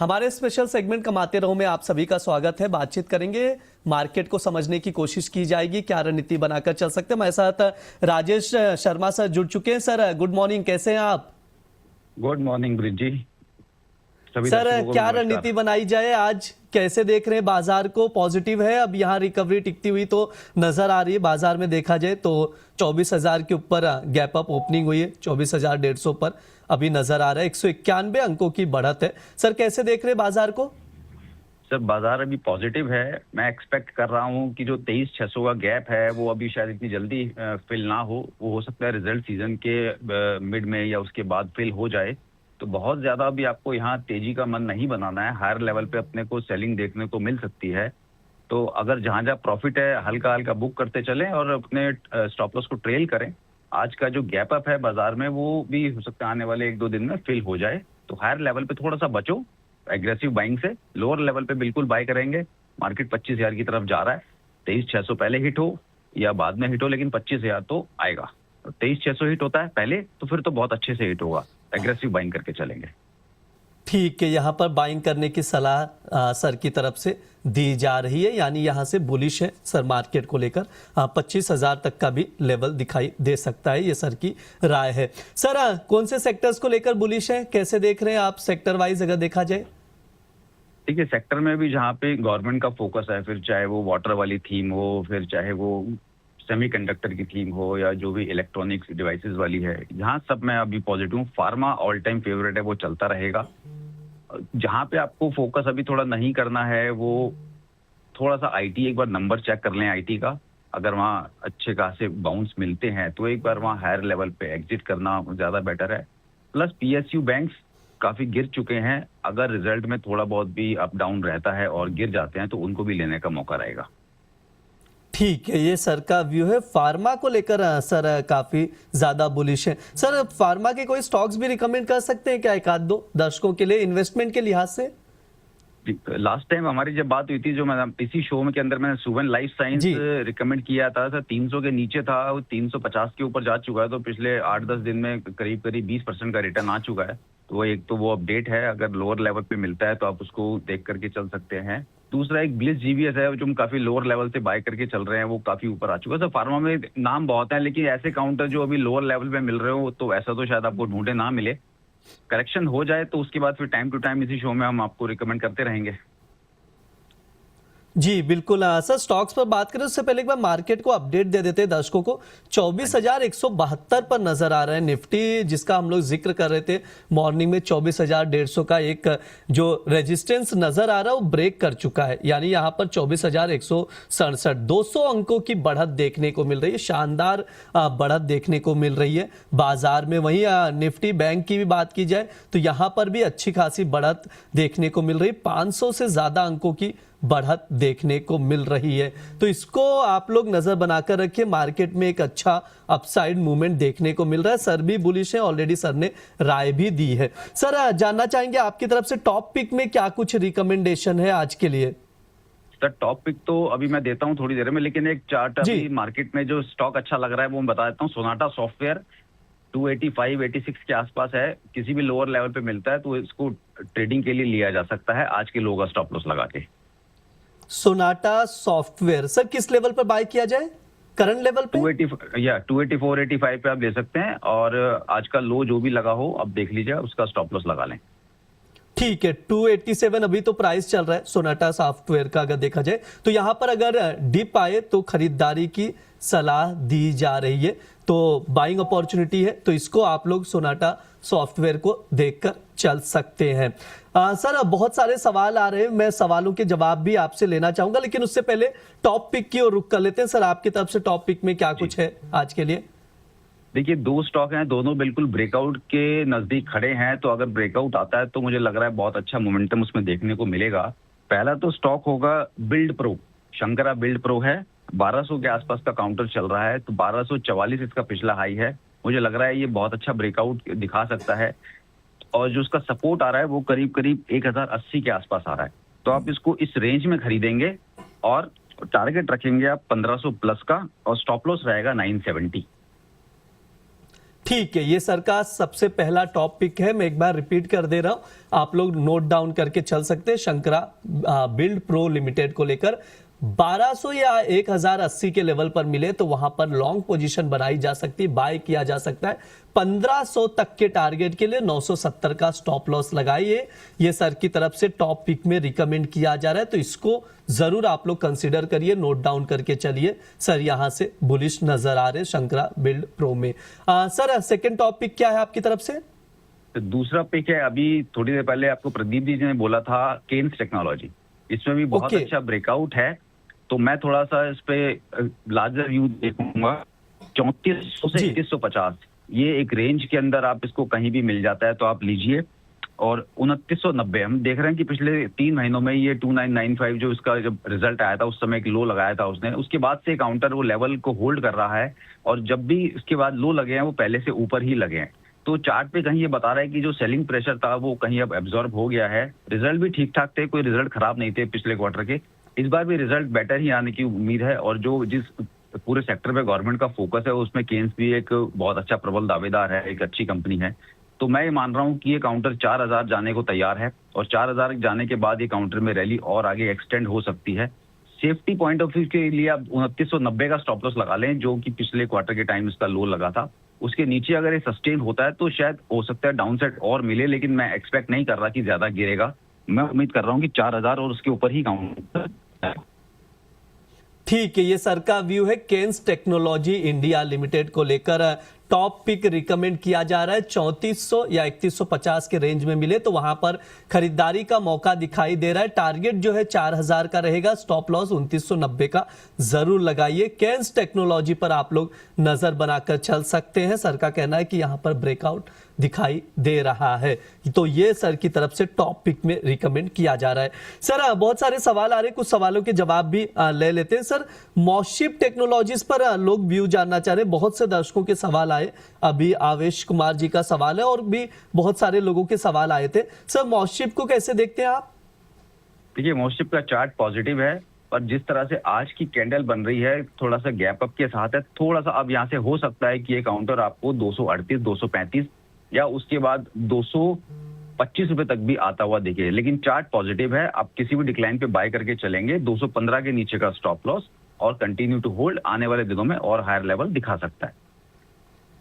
हमारे special segment कमाते रहो में आप सभी का स्वागत है। बातचीत करेंगे, मार्केट को समझने की कोशिश की जाएगी, क्या रणनीति बनाकर चल सकते हैं। हमारे साथ राजेश शर्मा सर जुड़ चुके हैं। सर गुड मॉर्निंग, कैसे हैं आप? गुड मॉर्निंग ब्रिज जी। सर क्या रणनीति बनाई जाए आज, कैसे देख रहे हैं बाजार को? पॉजिटिव है, अब यहाँ रिकवरी टिकती हुई तो नजर आ रही है। बाजार में देखा जाए तो 24,000 के ऊपर गैप अप ओपनिंग हुई है, 24,150 पर अभी नजर आ रहा है। 191 अंकों की बढ़त है। सर कैसे देख रहे हैं बाजार को? सर बाजार अभी पॉजिटिव है। मैं एक्सपेक्ट कर रहा हूँ कि जो 23,600 का गैप है वो अभी शायद इतनी जल्दी फिल ना हो सकता है रिजल्ट सीजन के मिड में या उसके बाद फिल हो जाए। तो बहुत ज्यादा अभी आपको यहाँ तेजी का मन नहीं बनाना है। हायर लेवल पे अपने को सेलिंग देखने को मिल सकती है। तो अगर जहां जहां प्रॉफिट है हल्का हल्का बुक करते चलें और अपने स्टॉप लॉस को ट्रेल करें। आज का जो गैप अप है बाजार में वो भी हो सकता है आने वाले 1-2 दिन में फिल हो जाए। तो हायर लेवल पे थोड़ा सा बचो एग्रेसिव बाइंग से। लोअर लेवल पे बिल्कुल बाय करेंगे। मार्केट 25,000 की तरफ जा रहा है। 23,600 पहले हिट हो या बाद में हिट हो, लेकिन 25,000 तो आएगा। 23,600 हिट होता है पहले तो फिर तो बहुत अच्छे से हिट होगा। एग्रेसिव बाइंग करके चलेंगे। ठीक है, यहाँ पर बाइंग करने की सलाह सर की तरफ से दी जा रही है, यानी यहाँ से बुलिश है सर मार्केट को लेकर। 25,000 तक का भी लेवल दिखाई दे सकता है, ये सर की राय है। सर कौन से सेक्टर्स को लेकर बुलिश है, कैसे देख रहे हैं आप सेक्टर वाइज अगर देखा जाए? ठीक है, सेक्टर में भी जहाँ पे गवर्नमेंट का फोकस है, फिर चाहे वो वाटर वाली थीम हो, फिर चाहे वो सेमीकंडक्टर की थीम हो या जो भी इलेक्ट्रॉनिक्स डिवाइसेस वाली है, यहाँ सब मैं अभी पॉजिटिव हूँ। फार्मा ऑल टाइम फेवरेट है, वो चलता रहेगा। जहां पे आपको फोकस अभी थोड़ा नहीं करना है वो थोड़ा सा आईटी, एक बार नंबर चेक कर लें आईटी का। अगर वहाँ अच्छे खासे बाउंस मिलते हैं तो एक बार वहाँ हायर लेवल पे एग्जिट करना ज्यादा बेटर है। प्लस पीएसयू बैंक्स काफी गिर चुके हैं। अगर रिजल्ट में थोड़ा बहुत भी अप डाउन रहता है और गिर जाते हैं तो उनको भी लेने का मौका रहेगा। ठीक है, ये सर का व्यू है। फार्मा को लेकर सर काफी ज्यादा बुलिश है। सर फार्मा के कोई स्टॉक्स भी रिकमेंड कर सकते हैं क्या, एक आध दो दर्शकों के लिए इन्वेस्टमेंट के लिहाज से? लास्ट टाइम हमारी जब बात हुई थी, जो मैं इसी शो में के अंदर मैंने सुवन लाइफ साइंस रिकमेंड किया था, 300 के नीचे था, वो 350 के ऊपर जा चुका है। तो पिछले 8-10 दिन में करीब 20% का रिटर्न आ चुका है। तो वो एक तो वो अपडेट है। अगर लोअर लेवल पे मिलता है तो आप उसको देख करके चल सकते हैं। दूसरा एक ब्लिस जीवीएस है जो हम काफी लोअर लेवल से बाय करके चल रहे हैं, वो काफी ऊपर आ चुका है। तो फार्मा में नाम बहुत है, लेकिन ऐसे काउंटर जो अभी लोअर लेवल पे मिल रहे हो तो ऐसा तो शायद आपको ढूंढे ना मिले। करेक्शन हो जाए तो उसके बाद फिर टाइम टू टाइम इसी शो में हम आपको रिकमेंड करते रहेंगे। जी बिल्कुल। सर स्टॉक्स पर बात करें उससे पहले एक बार मार्केट को अपडेट दे देते हैं दर्शकों को। 24,172 पर नजर आ रहा है निफ्टी, जिसका हम लोग जिक्र कर रहे थे मॉर्निंग में। 24,150 का एक जो रेजिस्टेंस नजर आ रहा है वो ब्रेक कर चुका है, यानी यहाँ पर 24,167 200 अंकों की बढ़त देखने को मिल रही है। शानदार बढ़त देखने को मिल रही है बाजार में। वहीं निफ्टी बैंक की भी बात की जाए तो यहाँ पर भी अच्छी खासी बढ़त देखने को मिल रही है। 500 से ज्यादा अंकों की बढ़त देखने को मिल रही है। तो इसको आप लोग नजर बनाकर रखिए। मार्केट में एक अच्छा अपसाइड मूवमेंट देखने को मिल रहा है। सर भी बुलिश है, ऑलरेडी सर ने राय भी दी है। सर जानना चाहेंगे आपकी तरफ से टॉप पिक में क्या कुछ रिकमेंडेशन है आज के लिए? सर टॉप पिक तो अभी मैं देता हूं थोड़ी देर में, लेकिन एक चार्ट अभी मार्केट में जो स्टॉक अच्छा लग रहा है वो मैं बता देता हूं। सोनाटा सॉफ्टवेयर 285-86 के आसपास है। किसी भी लोअर लेवल पे मिलता है तो इसको ट्रेडिंग के लिए लिया जा सकता है आज के लो का स्टॉप लॉस लगा के। सोनाटा सॉफ्टवेयर सर किस लेवल पर बाय किया जाए? करंट लेवल पे 284-85 पे आप ले सकते हैं। और आज का लो जो भी लगा हो अब देख लीजिए, उसका स्टॉप लॉस लगा लें। ठीक है, 287 अभी तो प्राइस चल रहा है सोनाटा सॉफ्टवेयर का। अगर देखा जाए तो यहां पर अगर डिप आए तो खरीदारी की सलाह दी जा रही है। तो बाइंग अपॉर्चुनिटी है, तो इसको आप लोग सोनाटा सॉफ्टवेयर को देखकर चल सकते हैं। सर बहुत सारे सवाल आ रहे हैं, मैं सवालों के जवाब भी आपसे लेना चाहूंगा, लेकिन उससे पहले टॉप पिक की ओर रुख कर लेते हैं। सर आपकी तरफ से टॉप पिक में क्या कुछ है आज के लिए? देखिए 2 स्टॉक हैं, दोनों बिल्कुल ब्रेकआउट के नजदीक खड़े हैं। तो अगर ब्रेकआउट आता है तो मुझे लग रहा है बहुत अच्छा मोमेंटम उसमें देखने को मिलेगा। पहला तो स्टॉक होगा build pro. Shankara build pro है, 1200 के आसपास का काउंटर चल रहा है। तो 1244 इसका पिछला हाई है। मुझे लग रहा है ये बहुत अच्छा ब्रेकआउट दिखा सकता है। और जो उसका सपोर्ट आ रहा है वो करीब करीब 1080 के आसपास आ रहा है। तो आप इसको इस रेंज में खरीदेंगे और टारगेट रखेंगे आप 1500 प्लस का, और स्टॉप लॉस रहेगा 970। ठीक है, ये सर का सबसे पहला टॉप पिक है। मैं एक बार रिपीट कर दे रहा हूं, आप लोग नोट डाउन करके चल सकते हैं। शंकरा बिल्ड प्रो लिमिटेड को लेकर 1200 या 1080 के लेवल पर मिले तो वहां पर लॉन्ग पोजीशन बनाई जा सकती है, बाय किया जा सकता है। 1500 तक के टारगेट के लिए 970 का स्टॉप लॉस लगाइए। ये सर की तरफ से टॉप पिक में रिकमेंड किया जा रहा है, तो इसको जरूर आप लोग कंसीडर करिए, नोट डाउन करके चलिए। सर यहां से बुलिश नजर आ रहे शंकरा बिल्ड प्रो में। सर सेकंड टॉप पिक क्या है आपकी तरफ से? तो दूसरा पिक है, अभी थोड़ी देर पहले आपको प्रदीप जी ने बोला था केन्स टेक्नोलॉजी, इसमें भी बहुत अच्छा ब्रेकआउट है। तो मैं थोड़ा सा इस पे लार्जर व्यू देखूंगा। 3400 से 3150 ये एक रेंज के अंदर आप इसको कहीं भी मिल जाता है तो आप लीजिए। और 2990 हम देख रहे हैं कि पिछले 3 महीनों में ये 2995 जो इसका जब रिजल्ट आया था उस समय एक लो लगाया था उसने, उसके बाद से काउंटर वो लेवल को होल्ड कर रहा है और जब भी इसके बाद लो लगे हैं वो पहले से ऊपर ही लगे हैं। तो चार्ट पे कहीं ये बता रहा है कि जो सेलिंग प्रेशर था वो कहीं अब एब्जॉर्ब हो गया है। रिजल्ट भी ठीक ठाक थे, कोई रिजल्ट खराब नहीं थे पिछले क्वार्टर के। इस बार भी रिजल्ट बेटर ही आने की उम्मीद है और जो जिस पूरे सेक्टर पे गवर्नमेंट का फोकस है उसमें केन्स भी एक बहुत अच्छा प्रबल दावेदार है, एक अच्छी कंपनी है। तो मैं ये मान रहा हूँ कि ये काउंटर 4000 जाने को तैयार है और 4000 जाने के बाद ये काउंटर में रैली और आगे एक्सटेंड हो सकती है। सेफ्टी पॉइंट ऑफ व्यू के लिए आप 2990 का स्टॉप लॉस लगा लें, जो कि पिछले क्वार्टर के टाइम इसका लो लगा था। उसके नीचे अगर ये सस्टेन होता है तो शायद हो सकता है डाउन साइड और मिले, लेकिन मैं एक्सपेक्ट नहीं कर रहा कि ज्यादा गिरेगा। मैं उम्मीद कर रहा हूँ कि 4000 और उसके ऊपर ही काउंटर। ठीक है, ये सर का व्यू है केन्स टेक्नोलॉजी इंडिया लिमिटेड को लेकर। टॉप पिक रिकमेंड किया जा रहा है 3400 या 3150 के रेंज में मिले तो वहां पर खरीदारी का मौका दिखाई दे रहा है। टारगेट जो है 4000 का रहेगा, स्टॉप लॉस 2990 का जरूर लगाइए। केन्स टेक्नोलॉजी पर आप लोग नजर बनाकर चल सकते हैं। सर का कहना है कि यहां पर ब्रेकआउट दिखाई दे रहा है, तो ये सर की तरफ से टॉप पिक में रिकमेंड किया जा रहा है। सर बहुत सारे सवाल आ रहे हैं, कुछ सवालों के जवाब भी ले लेते हैं। सर मॉशिप टेक्नोलॉजीज पर लोग व्यू जानना चाह रहे हैं, बहुत से दर्शकों के सवाल आए। अभी आवेश कुमार जी का सवाल है और भी बहुत सारे लोगों के सवाल आए थे। सर मॉशिप को कैसे देखते हैं आप? देखिए मॉशिप का चार्ट पॉजिटिव है और जिस तरह से आज की कैंडल बन रही है थोड़ा सा गैप अप के साथ है। थोड़ा सा अब यहाँ से हो सकता है कि ये काउंटर आपको 238, 235 या उसके बाद 225 रुपए तक भी आता हुआ दिखे, लेकिन चार्ट पॉजिटिव है। आप किसी भी डिक्लाइन पे बाय करके चलेंगे। 215 के नीचे का स्टॉप लॉस और कंटिन्यू टू होल्ड आने वाले दिनों में और हायर लेवल दिखा सकता है।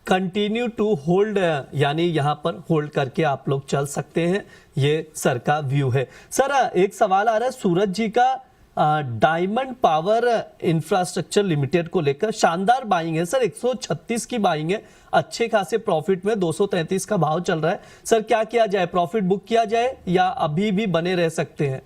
कंटिन्यू टू होल्ड यानी यहां पर होल्ड करके आप लोग चल सकते हैं, ये सर का व्यू है। सर एक सवाल आ रहा है सूरज जी का, डायमंड पावर इंफ्रास्ट्रक्चर लिमिटेड को लेकर। शानदार बाइंग है सर, 136 की बाइंग है, अच्छे खासे प्रॉफिट में 233 का भाव चल रहा है। सर क्या किया जाए, प्रॉफिट बुक किया जाए या अभी भी बने रह सकते हैं?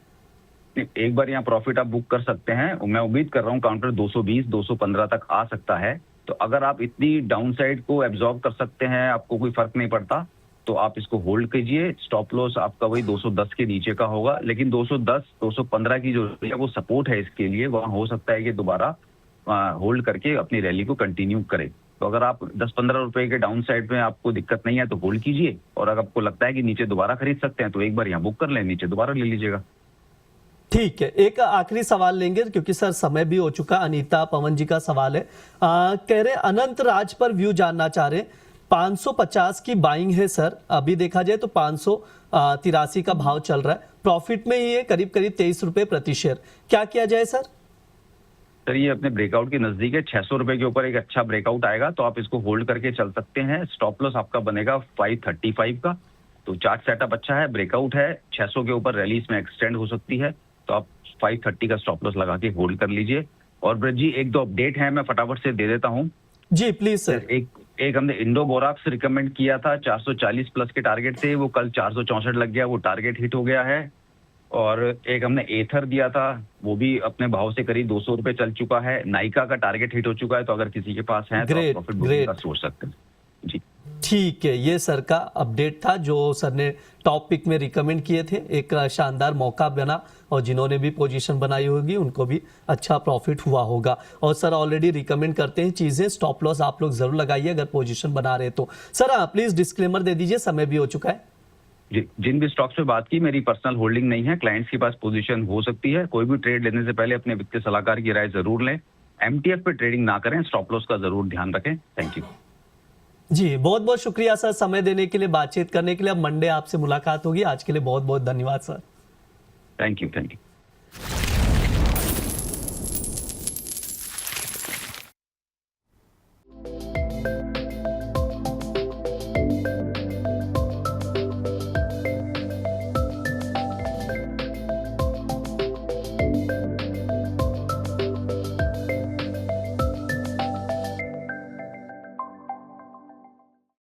एक बार यहाँ प्रॉफिट आप बुक कर सकते हैं। मैं उम्मीद कर रहा हूँ काउंटर 220, 215 तक आ सकता है। तो अगर आप इतनी डाउन साइड को एब्जॉर्ब कर सकते हैं, आपको कोई फर्क नहीं पड़ता, तो आप इसको होल्ड कीजिए। स्टॉप लॉस आपका वही 210 के नीचे का होगा, लेकिन 210, 215 की जो वो सपोर्ट है इसके लिए, वहां हो सकता है कि दोबारा होल्ड करके अपनी रैली को कंटिन्यू करें। तो अगर आप 10-15 रुपए के डाउन साइड में आपको दिक्कत नहीं है तो होल्ड कीजिए, और अगर आपको लगता है कि नीचे दोबारा खरीद सकते हैं तो एक बार यहाँ बुक कर लें, नीचे दोबारा ले लीजिएगा। ठीक है, एक आखिरी सवाल लेंगे क्योंकि सर समय भी हो चुका। अनीता पवन जी का सवाल है, कह रहे अनंत राज पर व्यू जानना चाह रहे हैं। 550 की बाइंग है सर, अभी देखा जाए तो 583 का भाव चल रहा है, प्रॉफिट में ही है, करीब करीब 23 रुपए प्रति शेयर। क्या किया जाए सर? सर ये अपने ब्रेकआउट के नजदीक है, 600 रुपए के ऊपर एक अच्छा ब्रेकआउट आएगा तो आप इसको होल्ड करके चल सकते हैं। स्टॉप लॉस आपका बनेगा 535 का। तो चार्ट सेटअप अच्छा है, ब्रेकआउट है, 600 के ऊपर रैली इसमें एक्सटेंड हो सकती है, तो आप 530 का स्टॉप लॉस लगा के होल्ड कर लीजिए। और ब्रज जी एक दो अपडेट है, मैं फटाफट से दे देता हूँ। जी प्लीज सर। एक हमने इंडो बोराक्स रिकमेंड किया था, 440 प्लस के टारगेट थे, वो कल 464 लग गया, वो टारगेट हिट हो गया है। और एक हमने एथर दिया था, वो भी अपने भाव से करीब 200 रुपए चल चुका है। नाइका का टारगेट हिट हो चुका है, तो अगर किसी के पास है तो प्रॉफिट बुकिंग का सोच सकते हैं। जी ठीक है, ये सर का अपडेट था जो सर ने टॉप पिक में रिकमेंड किए थे। एक शानदार मौका बना और जिन्होंने भी पोजीशन बनाई होगी उनको भी अच्छा प्रॉफिट हुआ होगा। और सर ऑलरेडी रिकमेंड करते हैं चीजें, स्टॉप लॉस आप लोग जरूर लगाइए अगर पोजीशन बना रहे तो। सर प्लीज डिस्क्लेमर दे दीजिए, समय भी हो चुका है। जिन भी स्टॉक्स पे बात की, मेरी पर्सनल होल्डिंग नहीं है, क्लाइंट्स के पास पोजीशन हो सकती है। कोई भी ट्रेड लेने से पहले अपने वित्तीय सलाहकार की राय जरूर लें। एमटीएफ पे ट्रेडिंग ना करें, स्टॉप लॉस का जरूर ध्यान रखें। Thank you. जी, बहुत बहुत शुक्रिया सर समय देने के लिए, बातचीत करने के लिए। अब मंडे आपसे मुलाकात होगी। आज के लिए बहुत बहुत धन्यवाद सर। Thank you.